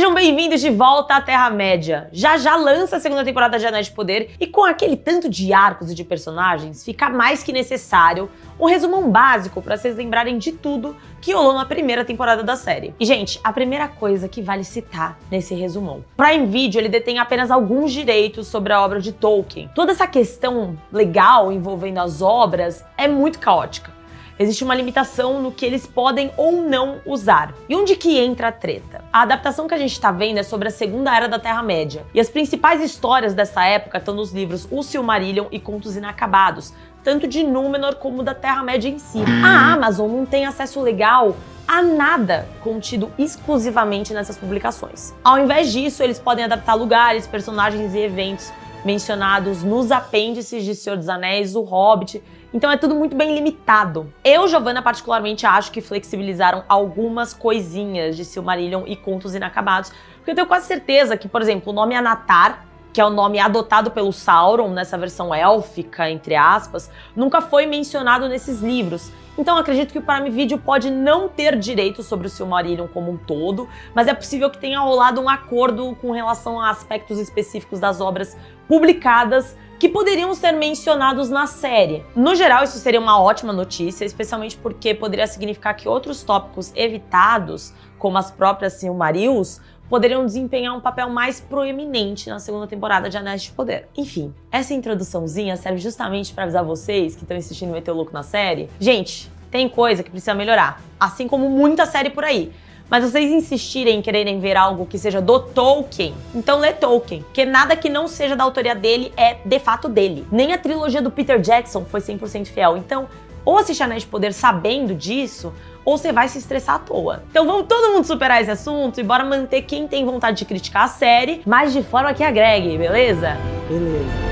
Sejam bem-vindos de volta à Terra-média. Já lança a segunda temporada de Anéis de Poder e com aquele tanto de arcos e de personagens, fica mais que necessário um resumão básico para vocês lembrarem de tudo que rolou na primeira temporada da série. E, gente, a primeira coisa que vale citar nesse resumão. Prime Video, ele detém apenas alguns direitos sobre a obra de Tolkien. Toda essa questão legal envolvendo as obras é muito caótica. Existe uma limitação no que eles podem ou não usar. E onde que entra a treta? A adaptação que a gente tá vendo é sobre a Segunda Era da Terra-média. E as principais histórias dessa época estão nos livros O Silmarillion e Contos Inacabados, tanto de Númenor como da Terra-média em si. A Amazon não tem acesso legal a nada contido exclusivamente nessas publicações. Ao invés disso, eles podem adaptar lugares, personagens e eventos mencionados nos apêndices de Senhor dos Anéis, O Hobbit. Então é tudo muito bem limitado. Eu, Giovanna, particularmente acho que flexibilizaram algumas coisinhas de Silmarillion e Contos Inacabados, porque eu tenho quase certeza que, por exemplo, o nome Anatar, que é o nome adotado pelo Sauron nessa versão élfica, entre aspas, nunca foi mencionado nesses livros. Então acredito que o Prime Video pode não ter direito sobre o Silmarillion como um todo, mas é possível que tenha rolado um acordo com relação a aspectos específicos das obras publicadas que poderiam ser mencionados na série. No geral, isso seria uma ótima notícia, especialmente porque poderia significar que outros tópicos evitados, como as próprias Silmarils, poderiam desempenhar um papel mais proeminente na segunda temporada de Anéis de Poder. Enfim, essa introduçãozinha serve justamente para avisar vocês que estão insistindo em meter o louco na série. Gente, tem coisa que precisa melhorar, assim como muita série por aí. Mas vocês insistirem em quererem ver algo que seja do Tolkien, então lê Tolkien, porque nada que não seja da autoria dele é de fato dele. Nem a trilogia do Peter Jackson foi 100% fiel, então ou assiste Anéis de Poder sabendo disso, ou você vai se estressar à toa. Então vamos todo mundo superar esse assunto e bora manter quem tem vontade de criticar a série, mas de forma que agregue, beleza? Beleza.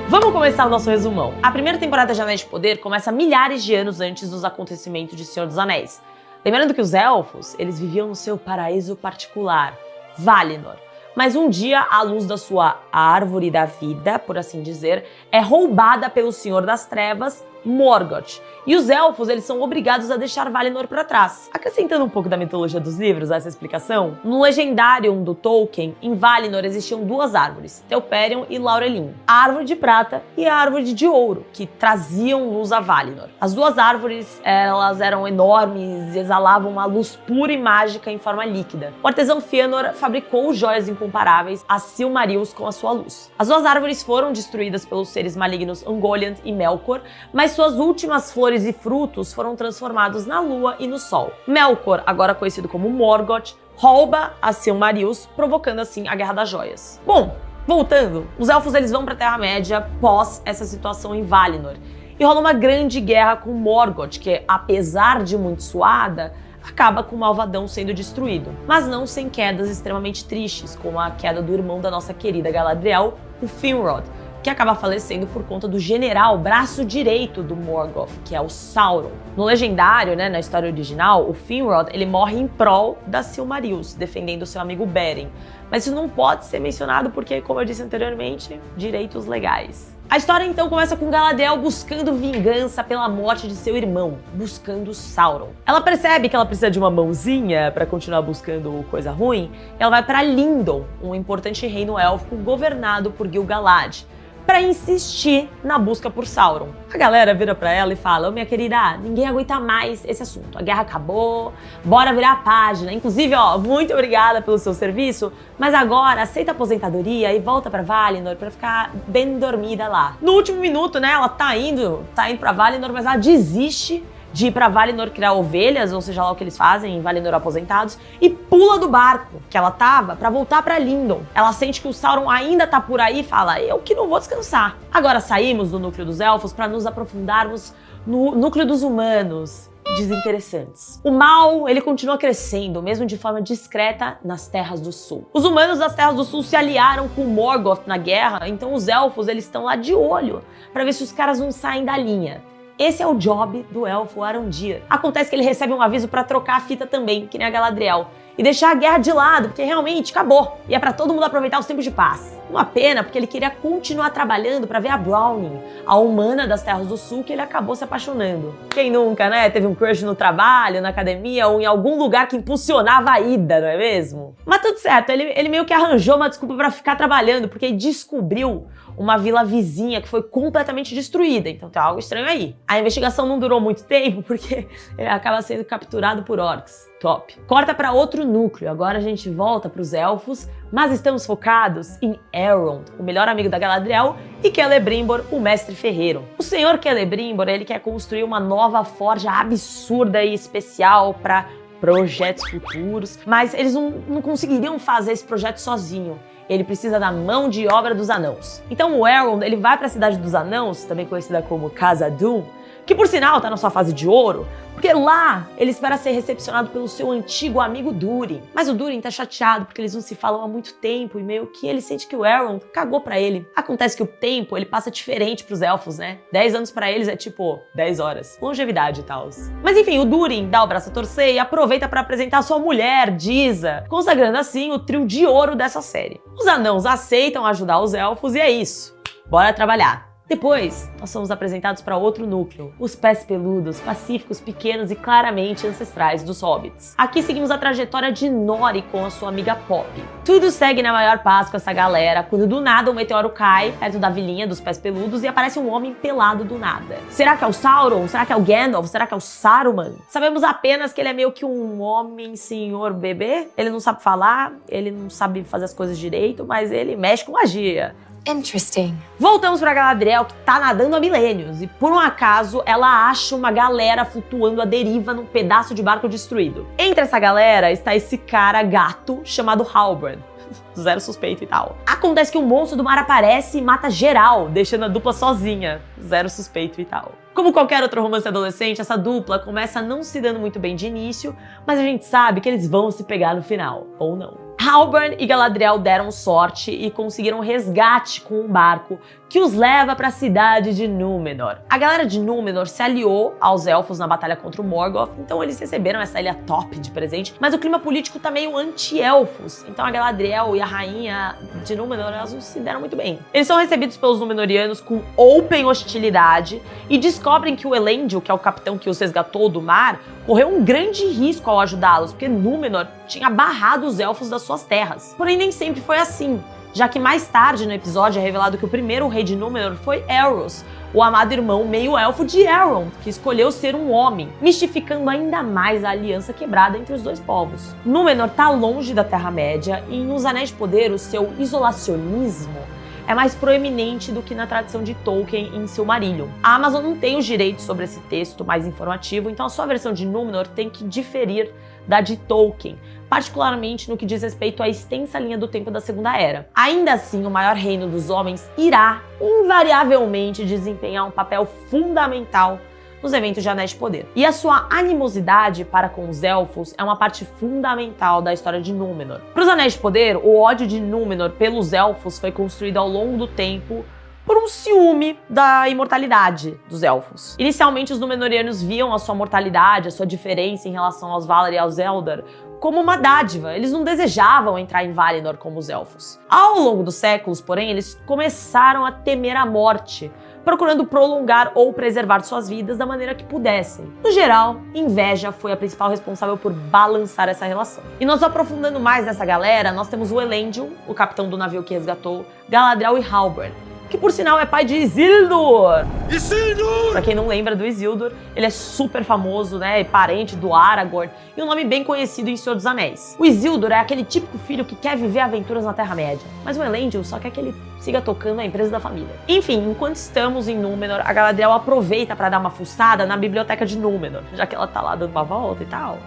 Vamos começar o nosso resumão. A primeira temporada de Anéis de Poder começa milhares de anos antes dos acontecimentos de Senhor dos Anéis. Lembrando que os elfos, eles viviam no seu paraíso particular, Valinor. Mas um dia, a luz da sua árvore da vida, por assim dizer, é roubada pelo Senhor das Trevas, Morgoth. E os elfos, eles são obrigados a deixar Valinor para trás. Acrescentando um pouco da mitologia dos livros a essa explicação, no Legendarium do Tolkien, em Valinor existiam duas árvores, Telperion e Laurelin. A árvore de prata e a árvore de ouro, que traziam luz a Valinor. As duas árvores, elas eram enormes e exalavam uma luz pura e mágica em forma líquida. O artesão Fëanor fabricou joias incomparáveis, as Silmarils, com a sua luz. As duas árvores foram destruídas pelos seres malignos Ungoliant e Melkor, mas suas últimas flores e frutos foram transformados na lua e no sol. Melkor, agora conhecido como Morgoth, rouba as Silmarils, provocando assim a Guerra das Joias. Bom, voltando, os elfos eles vão para a Terra-média pós essa situação em Valinor. E rola uma grande guerra com Morgoth, que apesar de muito suada, acaba com o malvadão sendo destruído. Mas não sem quedas extremamente tristes, como a queda do irmão da nossa querida Galadriel, o Finrod, que acaba falecendo por conta do general, braço direito do Morgoth, que é o Sauron. No Legendário, na história original, o Finrod, ele morre em prol das Silmarils, defendendo seu amigo Beren. Mas isso não pode ser mencionado porque, como eu disse anteriormente, direitos legais. A história então começa com Galadriel buscando vingança pela morte de seu irmão, buscando Sauron. Ela percebe que ela precisa de uma mãozinha para continuar buscando coisa ruim, e ela vai para Lindon, um importante reino élfico governado por Gil-galad, para insistir na busca por Sauron. A galera vira pra ela e fala: minha querida, ninguém aguenta mais esse assunto, a guerra acabou, bora virar a página. Inclusive, muito obrigada pelo seu serviço, mas agora aceita a aposentadoria e volta pra Valinor pra ficar bem dormida lá. No último minuto, ela tá indo pra Valinor, mas ela desiste de ir pra Valinor criar ovelhas, ou seja lá o que eles fazem em Valinor aposentados, e pula do barco que ela tava pra voltar pra Lindon. Ela sente que o Sauron ainda tá por aí e fala: eu que não vou descansar. Agora saímos do núcleo dos elfos pra nos aprofundarmos no núcleo dos humanos desinteressantes. O mal, ele continua crescendo, mesmo de forma discreta, nas Terras do Sul. Os humanos das Terras do Sul se aliaram com Morgoth na guerra, então os elfos, eles estão lá de olho pra ver se os caras não saem da linha. Esse é o job do elfo Arondir. Acontece que ele recebe um aviso pra trocar a fita também, que nem a Galadriel. e deixar a guerra de lado, porque realmente acabou. E é pra todo mundo aproveitar os tempos de paz. Uma pena, porque ele queria continuar trabalhando pra ver a Browning, a humana das Terras do Sul, que ele acabou se apaixonando. Quem nunca, né? Teve um crush no trabalho, na academia ou em algum lugar que impulsionava a ida, não é mesmo? Mas tudo certo, ele meio que arranjou uma desculpa pra ficar trabalhando, porque ele descobriu uma vila vizinha que foi completamente destruída, então tem algo estranho aí. A investigação não durou muito tempo, porque ele acaba sendo capturado por orcs. Top. Corta para outro núcleo, agora a gente volta para os elfos, mas estamos focados em Elrond, o melhor amigo da Galadriel, e Celebrimbor, o mestre ferreiro. O senhor Celebrimbor, ele quer construir uma nova forja absurda e especial para projetos futuros, mas eles não conseguiriam fazer esse projeto sozinho. Ele precisa da mão de obra dos anãos. Então o Elrond, ele vai para a Cidade dos Anãos, também conhecida como Khazad-dûm, que por sinal tá na sua fase de ouro, porque lá ele espera ser recepcionado pelo seu antigo amigo Durin. Mas o Durin tá chateado porque eles não se falam há muito tempo e meio que ele sente que o Elrond cagou pra ele. Acontece que o tempo, ele passa diferente pros elfos, né? 10 anos pra eles é tipo 10 horas. Longevidade e tal. Mas enfim, o Durin dá o braço a torcer e aproveita pra apresentar sua mulher, Disa, consagrando assim o trio de ouro dessa série. Os anãos aceitam ajudar os elfos e é isso. Bora trabalhar. Depois, nós somos apresentados para outro núcleo, os pés peludos, pacíficos, pequenos e claramente ancestrais dos hobbits. Aqui seguimos a trajetória de Nori com a sua amiga Pop. Tudo segue na maior paz com essa galera, quando do nada um meteoro cai perto da vilinha dos pés peludos e aparece um homem pelado do nada. Será que é o Sauron? Será que é o Gandalf? Será que é o Saruman? Sabemos apenas que ele é meio que um homem senhor bebê. Ele não sabe falar, ele não sabe fazer as coisas direito, mas ele mexe com magia. Interesting. Voltamos pra Galadriel, que tá nadando há milênios, e por um acaso ela acha uma galera flutuando à deriva num pedaço de barco destruído. Entre essa galera está esse cara gato chamado Halbrand. Zero suspeito e tal. Acontece que um monstro do mar aparece e mata geral, deixando a dupla sozinha. Zero suspeito e tal. Como qualquer outro romance adolescente, essa dupla começa não se dando muito bem de início, mas a gente sabe que eles vão se pegar no final, ou não. Halbrand e Galadriel deram sorte e conseguiram resgate com um barco que os leva para a cidade de Númenor. A galera de Númenor se aliou aos elfos na batalha contra o Morgoth, então eles receberam essa ilha top de presente, mas o clima político tá meio anti-elfos, então a Galadriel e a rainha de Númenor, elas não se deram muito bem. Eles são recebidos pelos Númenóreanos com open hostilidade e descobrem que o Elendil, que é o capitão que os resgatou do mar, correu um grande risco ao ajudá-los, porque Númenor tinha barrado os elfos das suas terras. Porém, nem sempre foi assim, já que mais tarde no episódio é revelado que o primeiro rei de Númenor foi Elros, o amado irmão meio-elfo de Elrond, que escolheu ser um homem, mistificando ainda mais a aliança quebrada entre os dois povos. Númenor tá longe da Terra-média e nos Anéis de Poder o seu isolacionismo é mais proeminente do que na tradição de Tolkien em Silmarillion. A Amazon não tem os direitos sobre esse texto mais informativo, então a sua versão de Númenor tem que diferir da de Tolkien, particularmente no que diz respeito à extensa linha do tempo da Segunda Era. Ainda assim, o maior reino dos homens irá, invariavelmente, desempenhar um papel fundamental nos eventos de Anéis de Poder. E a sua animosidade para com os elfos é uma parte fundamental da história de Númenor. Para os Anéis de Poder, o ódio de Númenor pelos elfos foi construído ao longo do tempo por um ciúme da imortalidade dos elfos. Inicialmente, os Númenóreanos viam a sua mortalidade, a sua diferença em relação aos Valar e aos Eldar, como uma dádiva. Eles não desejavam entrar em Valinor como os elfos. Ao longo dos séculos, porém, eles começaram a temer a morte, procurando prolongar ou preservar suas vidas da maneira que pudessem. No geral, inveja foi a principal responsável por balançar essa relação. E nós aprofundando mais nessa galera, nós temos o Elendil, o capitão do navio que resgatou, Galadriel e Halbrand, que por sinal é pai de Isildur! Isildur! Pra quem não lembra do Isildur, ele é super famoso, né, parente do Aragorn, e um nome bem conhecido em Senhor dos Anéis. O Isildur é aquele típico filho que quer viver aventuras na Terra-média, mas o Elendil só quer que ele siga tocando a empresa da família. Enfim, enquanto estamos em Númenor, a Galadriel aproveita para dar uma fuçada na biblioteca de Númenor, já que ela tá lá dando uma volta e tal.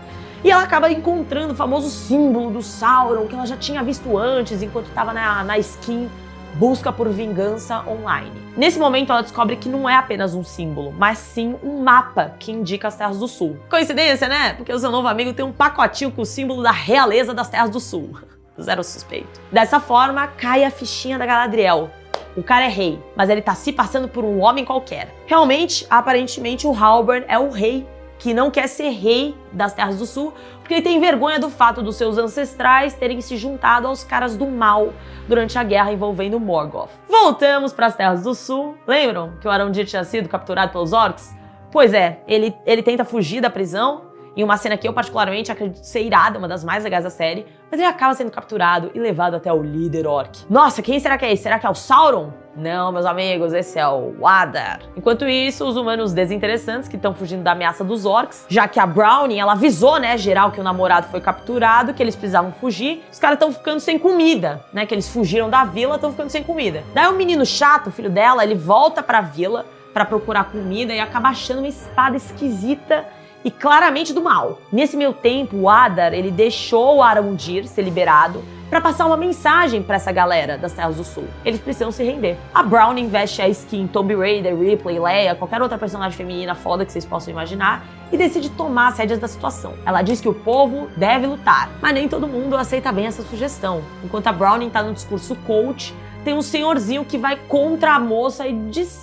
E ela acaba encontrando o famoso símbolo do Sauron, que ela já tinha visto antes, enquanto estava na skin Busca por Vingança online. Nesse momento, ela descobre que não é apenas um símbolo, mas sim um mapa que indica as Terras do Sul. Coincidência, né? Porque o seu novo amigo tem um pacotinho com o símbolo da realeza das Terras do Sul. Zero suspeito. Dessa forma, cai a fichinha da Galadriel. O cara é rei, mas ele tá se passando por um homem qualquer. Realmente, aparentemente, o Halbrand é o rei que não quer ser rei das Terras do Sul, porque ele tem vergonha do fato dos seus ancestrais terem se juntado aos caras do mal durante a guerra envolvendo Morgoth. Voltamos para as Terras do Sul. Lembram que o Arondir tinha sido capturado pelos orcs? Pois é, ele tenta fugir da prisão, em uma cena que eu particularmente acredito ser irada, uma das mais legais da série, mas ele acaba sendo capturado e levado até o líder orc. Nossa, quem será que é esse? Será que é o Sauron? Não, meus amigos, esse é o Adar. Enquanto isso, os humanos desinteressantes que estão fugindo da ameaça dos orcs, já que a Brownie, ela avisou, né, geral, que o namorado foi capturado, que eles precisavam fugir, os caras estão ficando sem comida, né, que eles fugiram da vila, estão ficando sem comida. Daí o menino chato, o filho dela, ele volta pra vila pra procurar comida e acaba achando uma espada esquisita e claramente do mal. Nesse meio tempo, o Adar, ele deixou o Arondir ser liberado para passar uma mensagem para essa galera das Terras do Sul. Eles precisam se render. A Brownie veste a skin Tomb Raider, Ripley, Leia, qualquer outra personagem feminina foda que vocês possam imaginar e decide tomar as rédeas da situação. Ela diz que o povo deve lutar, mas nem todo mundo aceita bem essa sugestão. Enquanto a Brownie tá no discurso coach, tem um senhorzinho que vai contra a moça e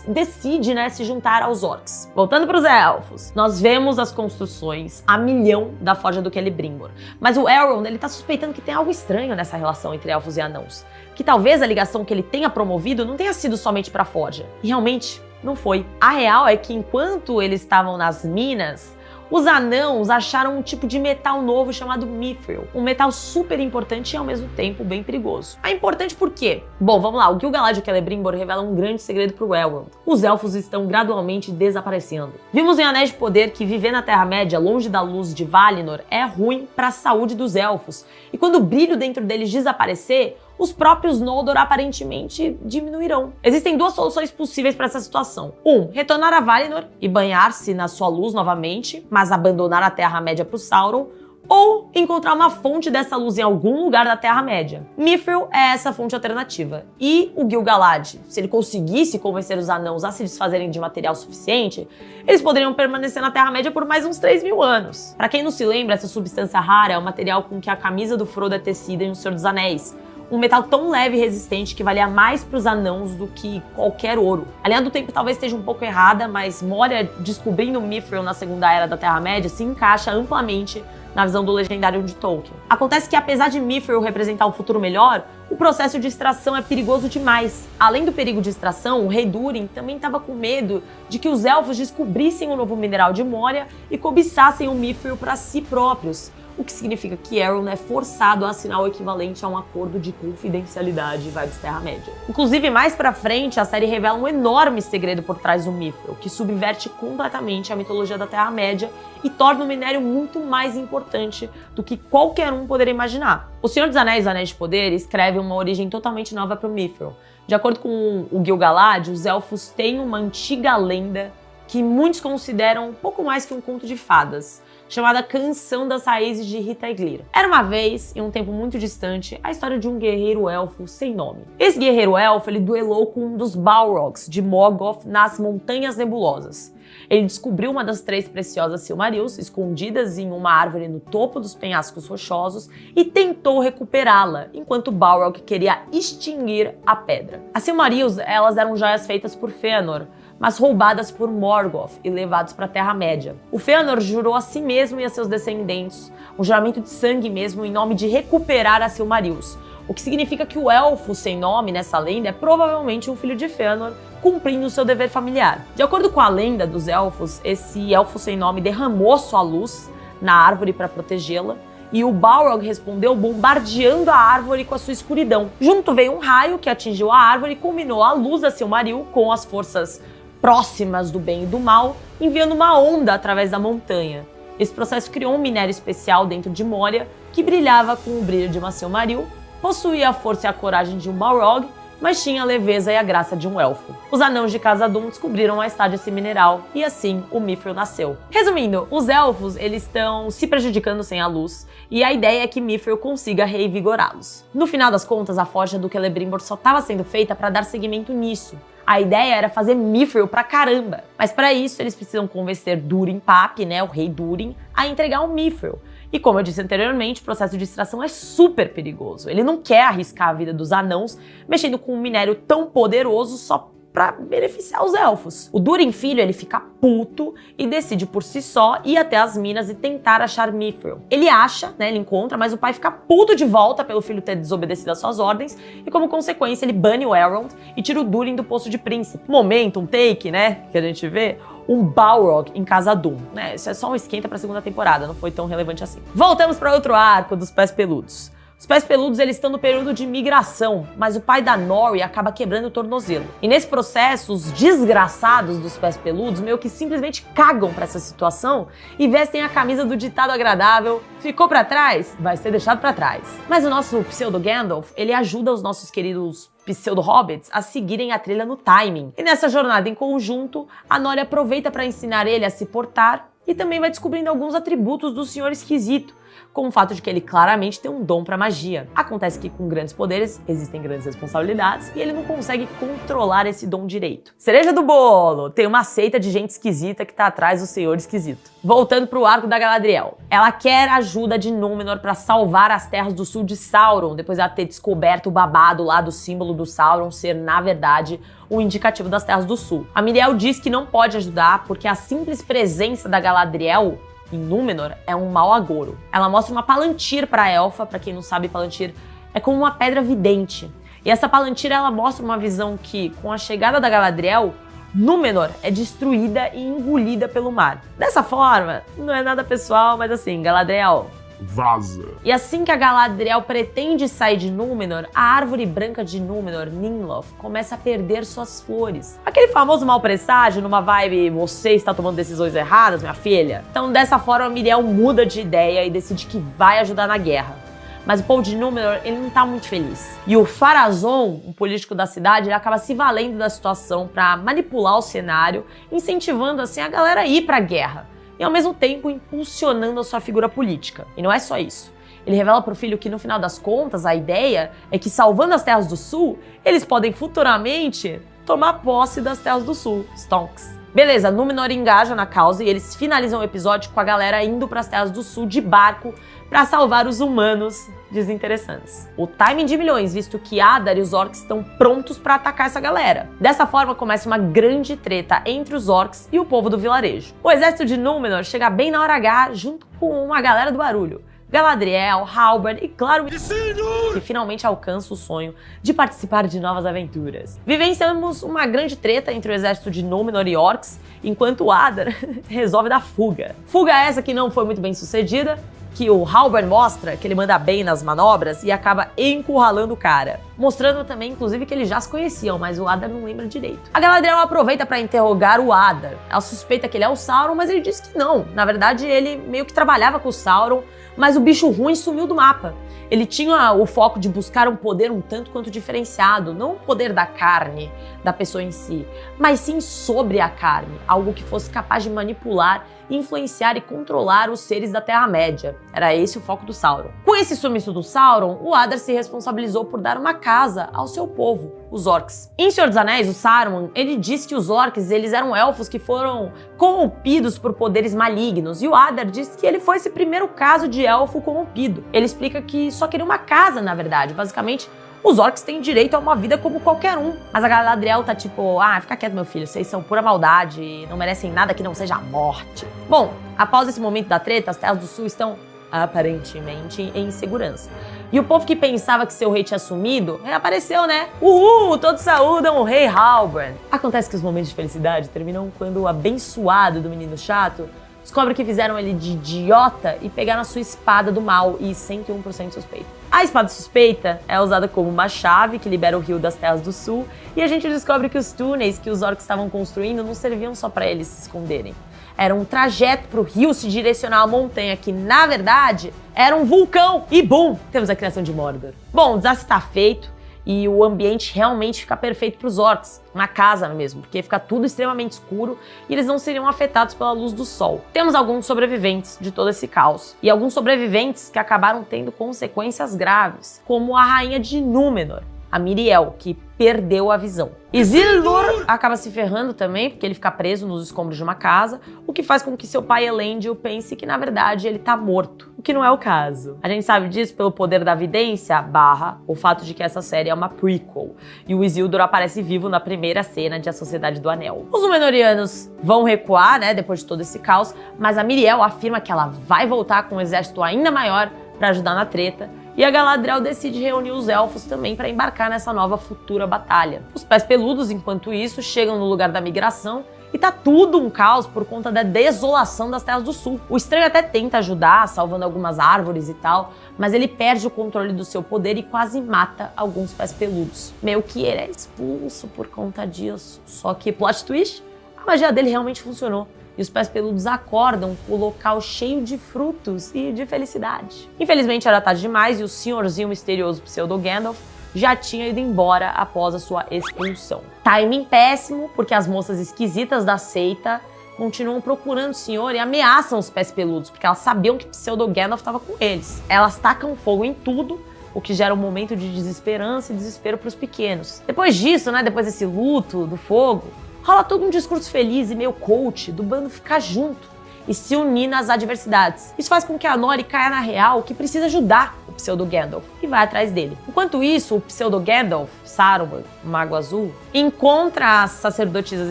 decide, né, se juntar aos orcs. Voltando para os elfos, nós vemos as construções a milhão da Forja do Celebrimbor. Mas o Elrond, ele tá suspeitando que tem algo estranho nessa relação entre elfos e anãos. Que talvez a ligação que ele tenha promovido não tenha sido somente para a Forja. E realmente, não foi. A real é que enquanto eles estavam nas minas, os anãos acharam um tipo de metal novo chamado Mithril, um metal super importante e ao mesmo tempo bem perigoso. É importante por quê? Bom, vamos lá, o Gil-galad e o Celebrimbor revelam um grande segredo pro Elrond. Os elfos estão gradualmente desaparecendo. Vimos em Anéis de Poder que viver na Terra-média, longe da luz de Valinor, é ruim para a saúde dos elfos. E quando o brilho dentro deles desaparecer, os próprios Noldor aparentemente diminuirão. Existem duas soluções possíveis para essa situação. Retornar a Valinor e banhar-se na sua luz novamente, mas abandonar a Terra-média para o Sauron, ou encontrar uma fonte dessa luz em algum lugar da Terra-média. Mithril é essa fonte alternativa. E o Gil-galad, se ele conseguisse convencer os anãos a se desfazerem de material suficiente, eles poderiam permanecer na Terra-média por mais uns 3.000 anos. Para quem não se lembra, essa substância rara é o material com que a camisa do Frodo é tecida em O Senhor dos Anéis. Um metal tão leve e resistente que valia mais para os anãos do que qualquer ouro. A linha do tempo talvez esteja um pouco errada, mas Moria descobrindo Mithril na Segunda Era da Terra-média se encaixa amplamente na visão do legendário de Tolkien. Acontece que apesar de Mithril representar um futuro melhor, o processo de extração é perigoso demais. Além do perigo de extração, o rei Durin também estava com medo de que os elfos descobrissem o novo mineral de Moria e cobiçassem o Mithril para si próprios. O que significa que Elrond é forçado a assinar o equivalente a um acordo de confidencialidade vibes Terra-média. Inclusive, mais pra frente, a série revela um enorme segredo por trás do Mithril, que subverte completamente a mitologia da Terra-média e torna o minério muito mais importante do que qualquer um poderia imaginar. O Senhor dos Anéis, Anéis de Poder, escreve uma origem totalmente nova para o Mithril. De acordo com o Gil-galad, os elfos têm uma antiga lenda que muitos consideram um pouco mais que um conto de fadas, chamada Canção das Raízes de Hitaeglir. Era uma vez, em um tempo muito distante, a história de um guerreiro elfo sem nome. Esse guerreiro elfo, ele duelou com um dos Balrogs de Morgoth nas Montanhas Nebulosas. Ele descobriu uma das 3 preciosas Silmarils, escondidas em uma árvore no topo dos penhascos rochosos, e tentou recuperá-la, enquanto Balrog queria extinguir a pedra. As Silmarils, elas eram joias feitas por Fëanor, mas roubadas por Morgoth e levados para a Terra-média. O Fëanor jurou a si mesmo e a seus descendentes um juramento de sangue mesmo em nome de recuperar as Silmarils, o que significa que o elfo sem nome nessa lenda é provavelmente um filho de Fëanor cumprindo seu dever familiar. De acordo com a lenda dos elfos, esse elfo sem nome derramou sua luz na árvore para protegê-la, e o Balrog respondeu bombardeando a árvore com a sua escuridão. Junto veio um raio que atingiu a árvore e culminou a luz da Silmaril com as forças próximas do bem e do mal, enviando uma onda através da montanha. Esse processo criou um minério especial dentro de Moria, que brilhava com o brilho de uma Silmaril, possuía a força e a coragem de um Balrog, mas tinha a leveza e a graça de um elfo. Os anãos de Khazad-dûm descobriram mais tarde esse mineral, e assim o Mithril nasceu. Resumindo, os elfos eles estão se prejudicando sem a luz, e a ideia é que Mithril consiga revigorá-los. No final das contas, a forja do Celebrimbor só estava sendo feita para dar seguimento nisso. A ideia era fazer Mithril pra caramba, mas para isso eles precisam convencer Durin Pap, né, o rei Durin, a entregar o Mithril. E como eu disse anteriormente, o processo de extração é super perigoso. Ele não quer arriscar a vida dos anãos mexendo com um minério tão poderoso só pra beneficiar os elfos. O Durin filho, ele fica puto e decide por si só ir até as minas e tentar achar Mithril. Ele acha, né, ele encontra, mas o pai fica puto de volta pelo filho ter desobedecido às suas ordens e como consequência ele bane o Elrond e tira o Durin do posto de príncipe. Momento, um take, né, que a gente vê, um Balrog em Casa Doom, né? Isso é só um esquenta pra segunda temporada, não foi tão relevante assim. Voltamos para outro arco dos Pés Peludos. Os Pés Peludos, eles estão no período de migração, mas o pai da Nori acaba quebrando o tornozelo. E nesse processo, os desgraçados dos Pés Peludos meio que simplesmente cagam pra essa situação e vestem a camisa do ditado agradável: ficou pra trás, vai ser deixado pra trás. Mas o nosso pseudo Gandalf, ele ajuda os nossos queridos pseudo-hobbits a seguirem a trilha no timing. E nessa jornada em conjunto, a Nori aproveita para ensinar ele a se portar e também vai descobrindo alguns atributos do Senhor Esquisito, como o fato de que ele claramente tem um dom para magia. Acontece que com grandes poderes existem grandes responsabilidades e ele não consegue controlar esse dom direito. Cereja do bolo! Tem uma seita de gente esquisita que tá atrás do Senhor Esquisito. Voltando pro arco da Galadriel. Ela quer a ajuda de Númenor para salvar as terras do sul de Sauron, depois de ela ter descoberto o babado lá do símbolo do Sauron ser, na verdade, um indicativo das terras do sul. A Miriel diz que não pode ajudar porque a simples presença da Galadriel em Númenor é um mau agouro. Ela mostra uma Palantir pra elfa, pra quem não sabe, Palantir é como uma pedra vidente. E essa Palantir, ela mostra uma visão que, com a chegada da Galadriel, Númenor é destruída e engolida pelo mar. Dessa forma, não é nada pessoal, mas assim, Galadriel, vaza. E assim que a Galadriel pretende sair de Númenor, a árvore branca de Númenor, Ninloth, começa a perder suas flores. Aquele famoso mau presságio numa vibe: você está tomando decisões erradas, minha filha? Então dessa forma, Miriel muda de ideia e decide que vai ajudar na guerra. Mas o povo de Númenor, ele não tá muito feliz. E o Pharazôn, um político da cidade, ele acaba se valendo da situação para manipular o cenário, incentivando assim a galera a ir pra guerra e ao mesmo tempo impulsionando a sua figura política. E não é só isso. Ele revela pro filho que no final das contas a ideia é que, salvando as Terras do Sul, eles podem futuramente tomar posse das Terras do Sul, Stonks. Beleza, Númenor engaja na causa e eles finalizam o episódio com a galera indo para as Terras do Sul de barco para salvar os humanos desinteressantes. O timing de milhões, visto que Adar e os orcs estão prontos para atacar essa galera. Dessa forma começa uma grande treta entre os orcs e o povo do vilarejo. O exército de Númenor chega bem na hora H junto com uma galera do barulho. Galadriel, Halbrand e, claro, que finalmente alcança o sonho de participar de novas aventuras. Vivenciamos uma grande treta entre o exército de Númenor e orcs, enquanto Adar resolve dar fuga. Fuga essa que não foi muito bem sucedida, que o Halbrand mostra que ele manda bem nas manobras e acaba encurralando o cara. Mostrando também, inclusive, que eles já se conheciam, mas o Adar não lembra direito. A Galadriel aproveita para interrogar o Adar. Ela suspeita que ele é o Sauron, mas ele diz que não. Na verdade, ele meio que trabalhava com o Sauron, mas o bicho ruim sumiu do mapa. Ele tinha o foco de buscar um poder um tanto quanto diferenciado, não o poder da carne, da pessoa em si, mas sim sobre a carne, algo que fosse capaz de manipular, influenciar e controlar os seres da Terra-média. Era esse o foco do Sauron. Com esse sumiço do Sauron, o Adar se responsabilizou por dar uma casa ao seu povo, os orcs. Em Senhor dos Anéis, o Saruman, ele diz que os orcs, eles eram elfos que foram corrompidos por poderes malignos, e o Adar diz que ele foi esse primeiro caso de elfo corrompido. Ele explica que só queria uma casa, na verdade. Basicamente, os orcs têm direito a uma vida como qualquer um. Mas a Galadriel tá tipo: fica quieto, meu filho, vocês são pura maldade e não merecem nada que não seja a morte. Bom, após esse momento da treta, as Terras do Sul estão aparentemente em segurança. E o povo que pensava que seu rei tinha sumido, reapareceu, né? Uhul, todos saúdam o rei Halbrand. Acontece que os momentos de felicidade terminam quando o abençoado do menino chato descobre que fizeram ele de idiota e pegaram a sua espada do mal e 101% suspeito. A espada suspeita é usada como uma chave que libera o rio das Terras do Sul, e a gente descobre que os túneis que os orcs estavam construindo não serviam só para eles se esconderem. Era um trajeto para o rio se direcionar à montanha, que na verdade era um vulcão. E bum, temos a criação de Mordor. Bom, o desastre está feito e o ambiente realmente fica perfeito para os orcs, na casa mesmo, porque fica tudo extremamente escuro e eles não seriam afetados pela luz do sol. Temos alguns sobreviventes de todo esse caos, e alguns sobreviventes que acabaram tendo consequências graves, como a rainha de Númenor, a Míriel, que perdeu a visão. Isildur acaba se ferrando também, porque ele fica preso nos escombros de uma casa, o que faz com que seu pai Elendil pense que, na verdade, ele tá morto, o que não é o caso. A gente sabe disso pelo poder da vidência, barra o fato de que essa série é uma prequel, e o Isildur aparece vivo na primeira cena de A Sociedade do Anel. Os Númenóreanos vão recuar, né, depois de todo esse caos, mas a Míriel afirma que ela vai voltar com um exército ainda maior para ajudar na treta, e a Galadriel decide reunir os elfos também para embarcar nessa nova futura batalha. Os pés peludos, enquanto isso, chegam no lugar da migração e tá tudo um caos por conta da desolação das Terras do Sul. O Estranho até tenta ajudar, salvando algumas árvores e tal, mas ele perde o controle do seu poder e quase mata alguns pés peludos. Meio que ele é expulso por conta disso. Só que, plot twist, a magia dele realmente funcionou. E os pés peludos acordam com o local cheio de frutos e de felicidade. Infelizmente era tarde demais e o senhorzinho misterioso pseudo-Gandalf já tinha ido embora após a sua expulsão. Timing péssimo, porque as moças esquisitas da seita continuam procurando o senhor e ameaçam os pés peludos, porque elas sabiam que pseudo-Gandalf estava com eles. Elas tacam fogo em tudo, o que gera um momento de desesperança e desespero para os pequenos. Depois disso, né, depois desse luto, do fogo, rola todo um discurso feliz e meio coach do bando ficar junto e se unir nas adversidades. Isso faz com que a Nori caia na real que precisa ajudar o pseudo-Gandalf e vai atrás dele. Enquanto isso, o pseudo-Gandalf, Saruman, o Mago Azul, encontra as sacerdotisas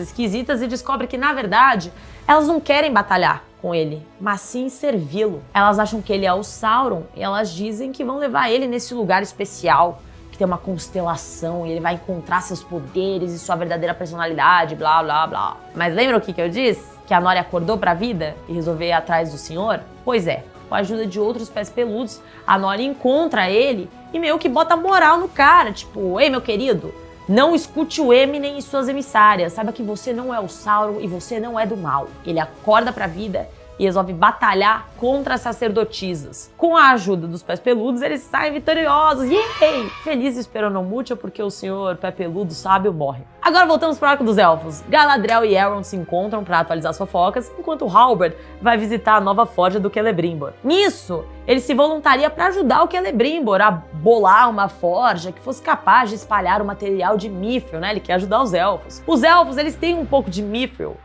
esquisitas e descobre que, na verdade, elas não querem batalhar com ele, mas sim servi-lo. Elas acham que ele é o Sauron e elas dizem que vão levar ele nesse lugar especial, que tem uma constelação e ele vai encontrar seus poderes e sua verdadeira personalidade, blá, blá, blá. Mas lembra o que eu disse? Que a Nori acordou pra vida e resolveu ir atrás do senhor? Pois é, com a ajuda de outros pés peludos, a Nori encontra ele e meio que bota moral no cara, tipo, ei, meu querido, não escute o Eminem e suas emissárias, saiba que você não é o Sauron e você não é do mal. Ele acorda pra vida e resolve batalhar contra as sacerdotisas. Com a ajuda dos pés peludos, eles saem vitoriosos. Yay! Felizes peronomútil, porque o senhor pé peludo sábio morre. Agora voltamos para o arco dos elfos. Galadriel e Elrond se encontram para atualizar as fofocas, enquanto Halberd vai visitar a nova forja do Celebrimbor. Nisso, ele se voluntaria para ajudar o Celebrimbor a bolar uma forja que fosse capaz de espalhar o material de Mithril, né? Ele quer ajudar os elfos. Os elfos, eles têm um pouco de Mithril,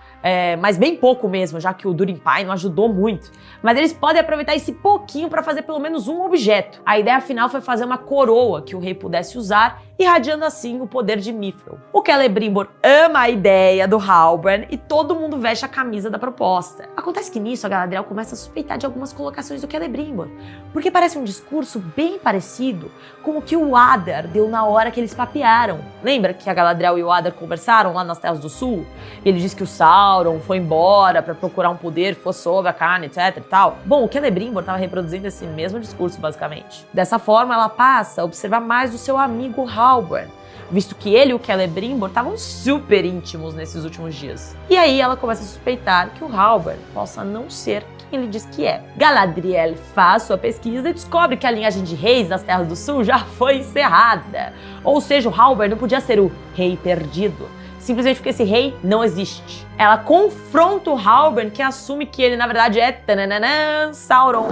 mas bem pouco mesmo, já que o Durin Pai não ajudou muito. Mas eles podem aproveitar esse pouquinho para fazer pelo menos um objeto. A ideia final foi fazer uma coroa que o rei pudesse usar, irradiando assim o poder de Mithril. O Celebrimbor ama a ideia do Halbrand e todo mundo veste a camisa da proposta. Acontece que nisso a Galadriel começa a suspeitar de algumas colocações do Celebrimbor, porque parece um discurso bem parecido com o que o Adar deu na hora que eles papearam. Lembra que a Galadriel e o Adar conversaram lá nas Terras do Sul? Ele disse que o Sauron foi embora para procurar um poder que fosse sobre a carne, etc e tal. Bom, o Celebrimbor estava reproduzindo esse mesmo discurso, basicamente. Dessa forma, ela passa a observar mais o seu amigo Halbrand, visto que ele e o Celebrimbor estavam super íntimos nesses últimos dias. E aí ela começa a suspeitar que o Halbrand possa não ser quem ele diz que é. Galadriel faz sua pesquisa e descobre que a linhagem de reis das Terras do Sul já foi encerrada. Ou seja, o Halbrand não podia ser o rei perdido, simplesmente porque esse rei não existe. Ela confronta o Halbrand, que assume que ele na verdade é Sauron.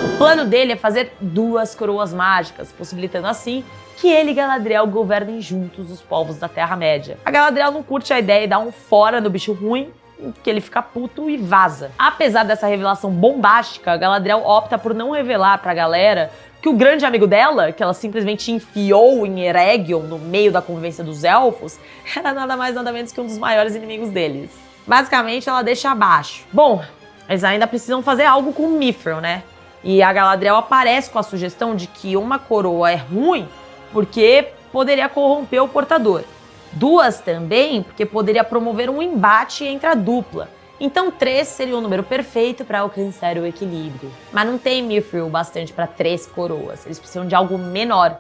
O plano dele é fazer 2 coroas mágicas, possibilitando assim que ele e Galadriel governem juntos os povos da Terra-média. A Galadriel não curte a ideia e dá um fora no bicho ruim, que ele fica puto e vaza. Apesar dessa revelação bombástica, a Galadriel opta por não revelar pra galera que o grande amigo dela, que ela simplesmente enfiou em Eregion no meio da convivência dos elfos, era nada mais nada menos que um dos maiores inimigos deles. Basicamente, ela deixa abaixo. Bom, eles ainda precisam fazer algo com o Mithril, né? E a Galadriel aparece com a sugestão de que uma coroa é ruim porque poderia corromper o portador. 2 também porque poderia promover um embate entre a dupla. Então 3 seria o número perfeito para alcançar o equilíbrio. Mas não tem Mithril bastante para 3 coroas, eles precisam de algo menor.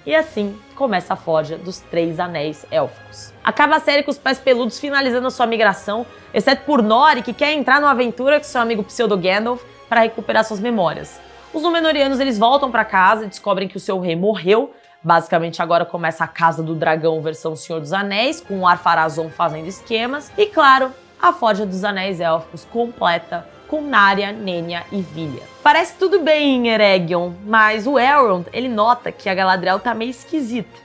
E assim começa a forja dos 3 anéis élficos. Acaba a série com os pés peludos finalizando a sua migração, exceto por Nori, que quer entrar numa aventura com seu amigo pseudo-Gandalf para recuperar suas memórias. Os Númenóreanos, eles voltam para casa e descobrem que o seu rei morreu. Basicamente agora começa a Casa do Dragão versão Senhor dos Anéis, com o Ar-Pharazôn fazendo esquemas. E claro, a Forja dos Anéis Élficos completa com Narya, Nenya e Vilya. Parece tudo bem em Eregion, mas o Elrond, ele nota que a Galadriel tá meio esquisita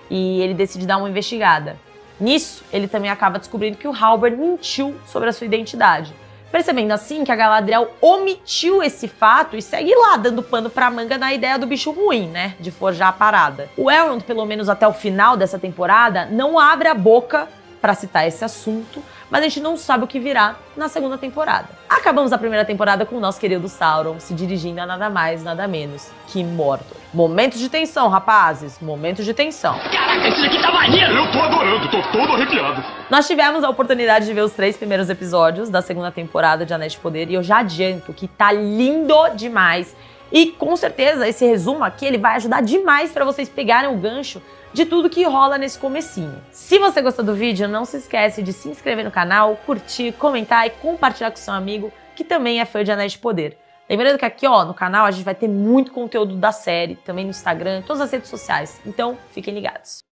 e ele decide dar uma investigada. Nisso, ele também acaba descobrindo que o Halbrand mentiu sobre a sua identidade, percebendo assim que a Galadriel omitiu esse fato e segue lá dando pano pra manga na ideia do bicho ruim, né, de forjar a parada. O Elrond, pelo menos até o final dessa temporada, não abre a boca pra citar esse assunto, mas a gente não sabe o que virá na segunda temporada. Acabamos a primeira temporada com o nosso querido Sauron se dirigindo a nada mais, nada menos que Mordor. Momentos de tensão, rapazes, momentos de tensão. Caraca, isso aqui tá maneiro! Eu tô adorando, tô todo arrepiado. Nós tivemos a oportunidade de ver os 3 primeiros episódios da segunda temporada de Anéis de Poder e eu já adianto que tá lindo demais. E com certeza esse resumo aqui ele vai ajudar demais para vocês pegarem o gancho de tudo que rola nesse comecinho. Se você gostou do vídeo, não se esquece de se inscrever no canal, curtir, comentar e compartilhar com seu amigo que também é fã de Anéis de Poder. Lembrando que aqui, ó, no canal a gente vai ter muito conteúdo da série, também no Instagram, em todas as redes sociais. Então, fiquem ligados.